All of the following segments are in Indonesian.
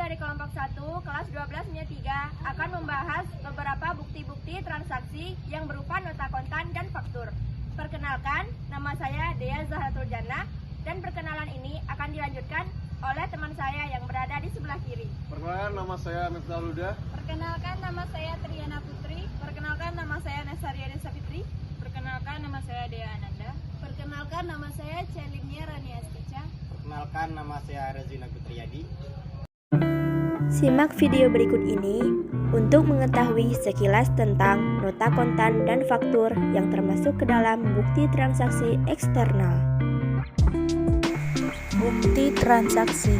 dari kelompok 1, kelas 12-3 akan membahas beberapa bukti-bukti transaksi yang berupa nota kontan dan faktur. Perkenalkan, nama saya Dea Zahratul Jannah dan perkenalan ini akan dilanjutkan oleh teman saya yang berada di sebelah kiri. Perkenalkan, nama saya Miftah Huda. Perkenalkan, nama saya Triana Putri. Perkenalkan, nama saya Nesaria Desa Fitri. Perkenalkan, nama saya Dea Ananda. Perkenalkan, nama saya Celinia Rania Astica. Perkenalkan, nama saya Rezina Putriyadi. Simak video berikut ini untuk mengetahui sekilas tentang nota kontan dan faktur yang termasuk ke dalam bukti transaksi eksternal. Bukti transaksi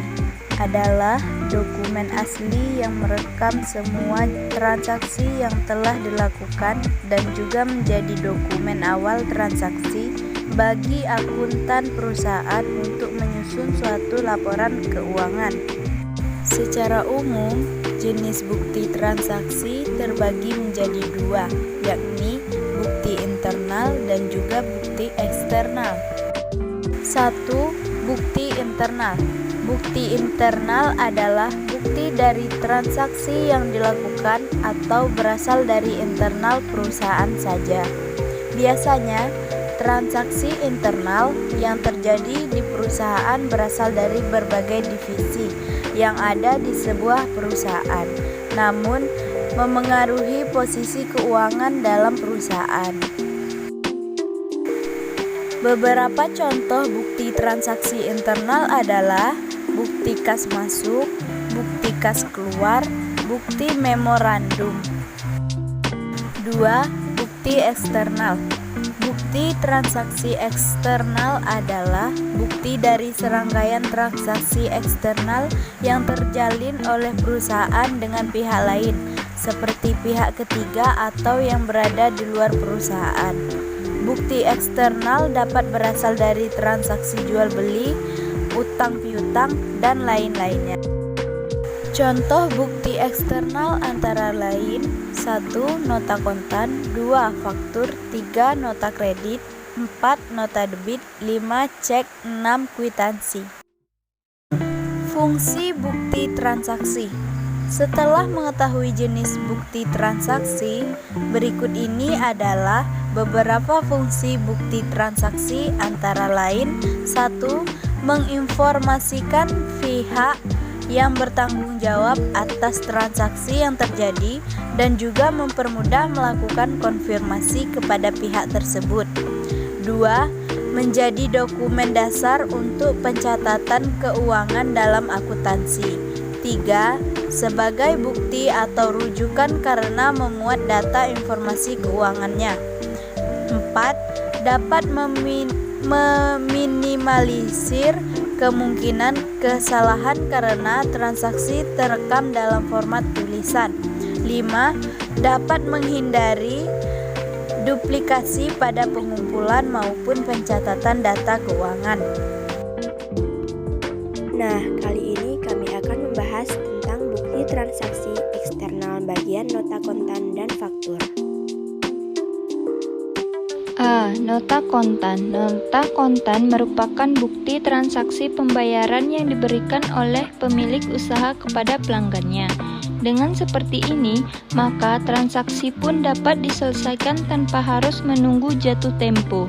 adalah dokumen asli yang merekam semua transaksi yang telah dilakukan dan juga menjadi dokumen awal transaksi bagi akuntan perusahaan untuk menyusun suatu laporan keuangan. Secara umum, jenis bukti transaksi terbagi menjadi dua, yakni bukti internal dan juga bukti eksternal. 1. Bukti internal. Bukti internal adalah bukti dari transaksi yang dilakukan atau berasal dari internal perusahaan saja. Biasanya, transaksi internal yang terjadi di perusahaan berasal dari berbagai divisi yang ada di sebuah perusahaan, namun memengaruhi posisi keuangan dalam perusahaan. Beberapa contoh bukti transaksi internal adalah bukti kas masuk, bukti kas keluar, bukti memorandum. 2. Bukti eksternal. Bukti transaksi eksternal adalah bukti dari serangkaian transaksi eksternal yang terjalin oleh perusahaan dengan pihak lain, seperti pihak ketiga atau yang berada di luar perusahaan. Bukti eksternal dapat berasal dari transaksi jual beli, utang piutang, dan lain-lainnya. Contoh bukti eksternal antara lain 1. Nota kontan, 2. Faktur, 3. Nota kredit, 4. Nota debit, 5. Cek, 6. Kwitansi. Fungsi bukti transaksi. Setelah mengetahui jenis bukti transaksi, berikut ini adalah beberapa fungsi bukti transaksi antara lain 1. Menginformasikan pihak yang bertanggung jawab atas transaksi yang terjadi dan juga mempermudah melakukan konfirmasi kepada pihak tersebut. 2. Menjadi dokumen dasar untuk pencatatan keuangan dalam akuntansi. 3. Sebagai bukti atau rujukan karena memuat data informasi keuangannya. 4. Dapat meminimalisir kemungkinan kesalahan karena transaksi terekam dalam format tulisan. 5. Dapat menghindari duplikasi pada pengumpulan maupun pencatatan data keuangan. Nah, kali ini kami akan membahas tentang bukti transaksi eksternal bagian nota kontan dan faktur. A. Nota kontan. Nota kontan merupakan bukti transaksi pembayaran yang diberikan oleh pemilik usaha kepada pelanggannya. Dengan seperti ini, maka transaksi pun dapat diselesaikan tanpa harus menunggu jatuh tempo.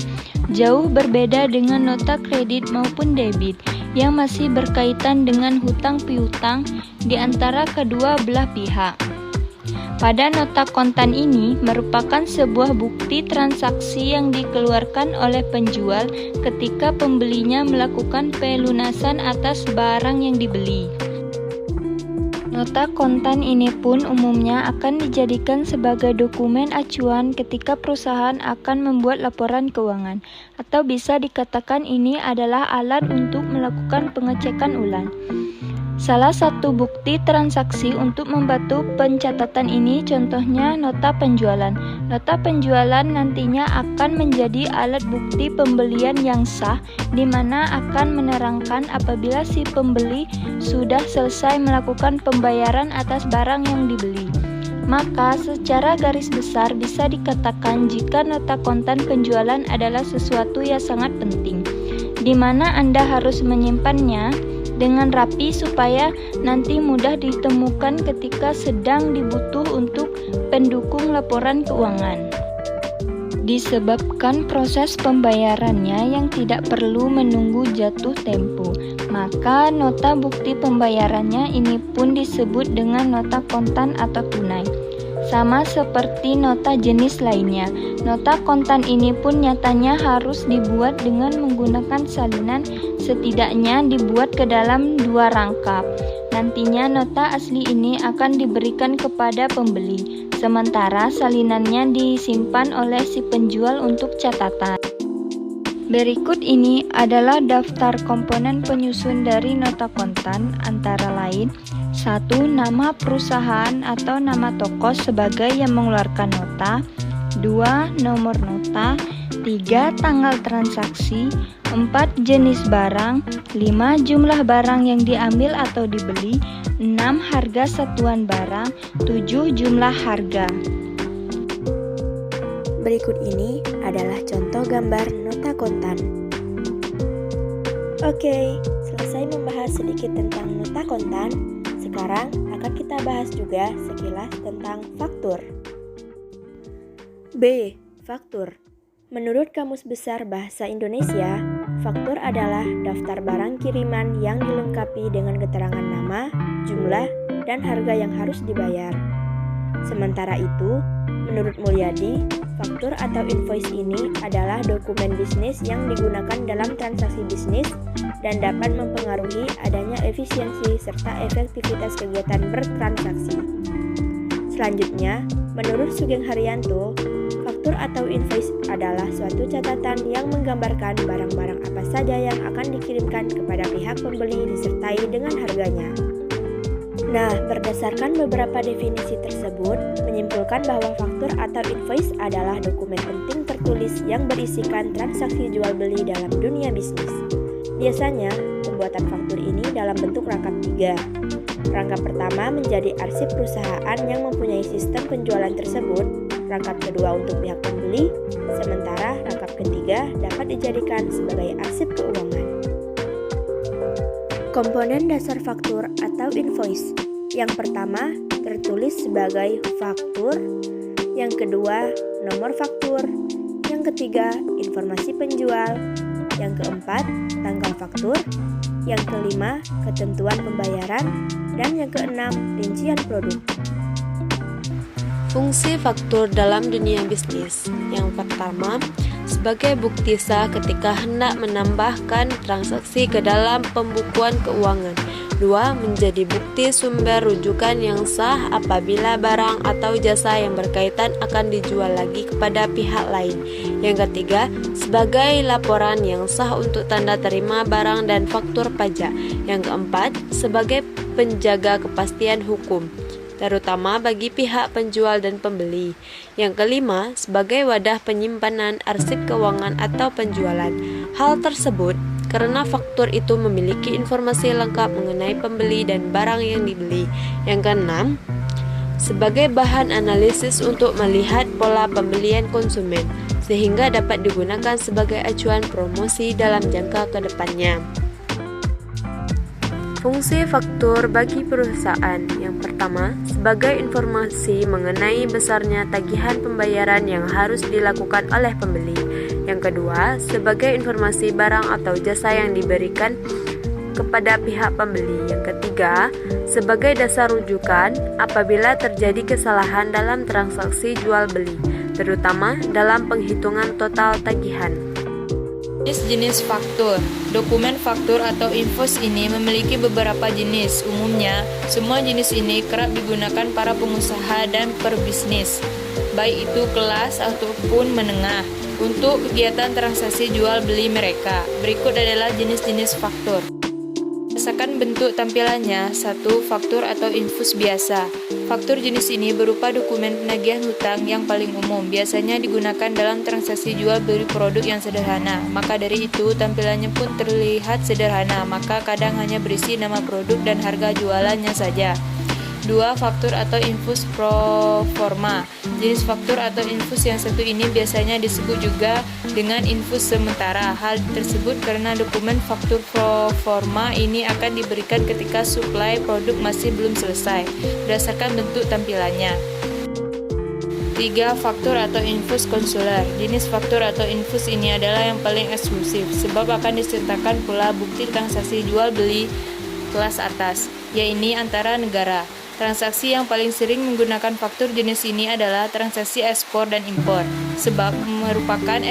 Jauh berbeda dengan nota kredit maupun debit yang masih berkaitan dengan hutang piutang di antara kedua belah pihak. Pada nota kontan ini merupakan sebuah bukti transaksi yang dikeluarkan oleh penjual ketika pembelinya melakukan pelunasan atas barang yang dibeli. Nota kontan ini pun umumnya akan dijadikan sebagai dokumen acuan ketika perusahaan akan membuat laporan keuangan, atau bisa dikatakan ini adalah alat untuk melakukan pengecekan ulang. Salah satu bukti transaksi untuk membantu pencatatan ini contohnya nota penjualan. Nota penjualan nantinya akan menjadi alat bukti pembelian yang sah, di mana akan menerangkan apabila si pembeli sudah selesai melakukan pembayaran atas barang yang dibeli. Maka secara garis besar bisa dikatakan jika nota kontan penjualan adalah sesuatu yang sangat penting, di mana Anda harus menyimpannya dengan rapi supaya nanti mudah ditemukan ketika sedang dibutuh untuk pendukung laporan keuangan. Disebabkan proses pembayarannya yang tidak perlu menunggu jatuh tempo, maka nota bukti pembayarannya ini pun disebut dengan nota kontan atau tunai. Sama seperti nota jenis lainnya, nota kontan ini pun nyatanya harus dibuat dengan menggunakan salinan, setidaknya dibuat ke dalam 2 rangkap. Nantinya nota asli ini akan diberikan kepada pembeli, sementara salinannya disimpan oleh si penjual untuk catatan. Berikut ini adalah daftar komponen penyusun dari nota kontan, antara lain 1. Nama perusahaan atau nama toko sebagai yang mengeluarkan nota, 2. Nomor nota, 3. Tanggal transaksi, 4. Jenis barang, 5. Jumlah barang yang diambil atau dibeli, 6. Harga satuan barang, 7. Jumlah harga. Berikut ini adalah contoh gambar nota kontan. Oke, selesai membahas sedikit tentang nota kontan. Sekarang akan kita bahas juga sekilas tentang faktur. B. Faktur. Menurut Kamus Besar Bahasa Indonesia, faktur adalah daftar barang kiriman yang dilengkapi dengan keterangan nama, jumlah, dan harga yang harus dibayar. Sementara itu, menurut Mulyadi, faktur atau invoice ini adalah dokumen bisnis yang digunakan dalam transaksi bisnis dan dapat mempengaruhi adanya efisiensi serta efektivitas kegiatan bertransaksi. Selanjutnya, menurut Sugeng Haryanto, faktur atau invoice adalah suatu catatan yang menggambarkan barang-barang apa saja yang akan dikirimkan kepada pihak pembeli disertai dengan harganya. Nah, berdasarkan beberapa definisi tersebut, menyimpulkan bahwa faktur atau invoice adalah dokumen penting tertulis yang berisikan transaksi jual-beli dalam dunia bisnis. Biasanya, pembuatan faktur ini dalam bentuk rangkap 3. Rangkap pertama menjadi arsip perusahaan yang mempunyai sistem penjualan tersebut, rangkap kedua untuk pihak pembeli, sementara rangkap ketiga dapat dijadikan sebagai arsip keuangan. Komponen dasar faktur atau invoice. Yang pertama tertulis sebagai faktur, yang kedua nomor faktur, yang ketiga informasi penjual, yang keempat tanggal faktur, yang kelima ketentuan pembayaran, dan yang keenam rincian produk. Fungsi faktur dalam dunia bisnis. Yang pertama, sebagai bukti sah ketika hendak menambahkan transaksi ke dalam pembukuan keuangan. 2. Menjadi bukti sumber rujukan yang sah apabila barang atau jasa yang berkaitan akan dijual lagi kepada pihak lain. Yang ketiga, sebagai laporan yang sah untuk tanda terima barang dan faktur pajak. Yang keempat, sebagai penjaga kepastian hukum, terutama bagi pihak penjual dan pembeli. Yang kelima, sebagai wadah penyimpanan arsip keuangan atau penjualan. Hal tersebut karena faktur itu memiliki informasi lengkap mengenai pembeli dan barang yang dibeli. Yang keenam, sebagai bahan analisis untuk melihat pola pembelian konsumen, sehingga dapat digunakan sebagai acuan promosi dalam jangka ke depannya. Fungsi faktur bagi perusahaan. Yang pertama, sebagai informasi mengenai besarnya tagihan pembayaran yang harus dilakukan oleh pembeli. Yang kedua, sebagai informasi barang atau jasa yang diberikan kepada pihak pembeli. Yang ketiga, sebagai dasar rujukan apabila terjadi kesalahan dalam transaksi jual beli, terutama dalam penghitungan total tagihan. Jenis faktur. Dokumen faktur atau invoice ini memiliki beberapa jenis. Umumnya, semua jenis ini kerap digunakan para pengusaha dan perbisnis, baik itu kelas ataupun menengah, untuk kegiatan transaksi jual beli mereka. Berikut adalah jenis-jenis faktur. Berdasarkan bentuk tampilannya, 1. Faktur atau invoice biasa. Faktur jenis ini berupa dokumen penagihan hutang yang paling umum, biasanya digunakan dalam transaksi jual beli produk yang sederhana. Maka dari itu, tampilannya pun terlihat sederhana, maka kadang hanya berisi nama produk dan harga jualannya saja. 2. Faktur atau infus pro forma. Jenis faktur atau infus yang satu ini biasanya disebut juga dengan infus sementara. Hal tersebut karena dokumen faktur pro forma ini akan diberikan ketika suplai produk masih belum selesai, berdasarkan bentuk tampilannya. 3. Faktur atau infus konsuler. Jenis faktur atau infus ini adalah yang paling eksklusif, sebab akan disertakan pula bukti transaksi jual beli kelas atas, yaitu antara negara. Transaksi yang paling sering menggunakan faktur jenis ini adalah transaksi ekspor dan impor, sebab merupakan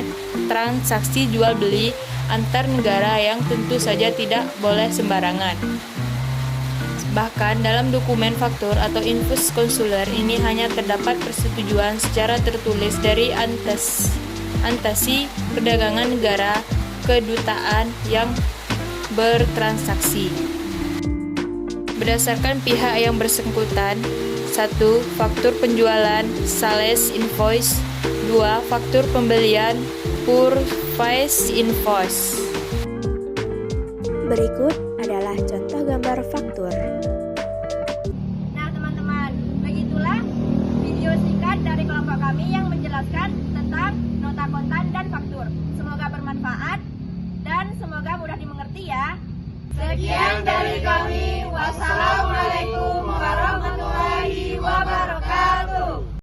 transaksi jual beli antar negara yang tentu saja tidak boleh sembarangan. Bahkan dalam dokumen faktur atau infus konsuler ini hanya terdapat persetujuan secara tertulis dari antasi perdagangan negara kedutaan yang bertransaksi. Berdasarkan pihak yang bersangkutan: 1. Faktur penjualan sales invoice. 2. Faktur pembelian purchase invoice. Berikut adalah contoh gambar faktur. Nah teman-teman, begitulah video singkat dari kelompok kami yang menjelaskan tentang nota kontan dan faktur. Semoga bermanfaat dan semoga mudah dimengerti ya. Sekian dari kami. Wassalamualaikum warahmatullahi wabarakatuh.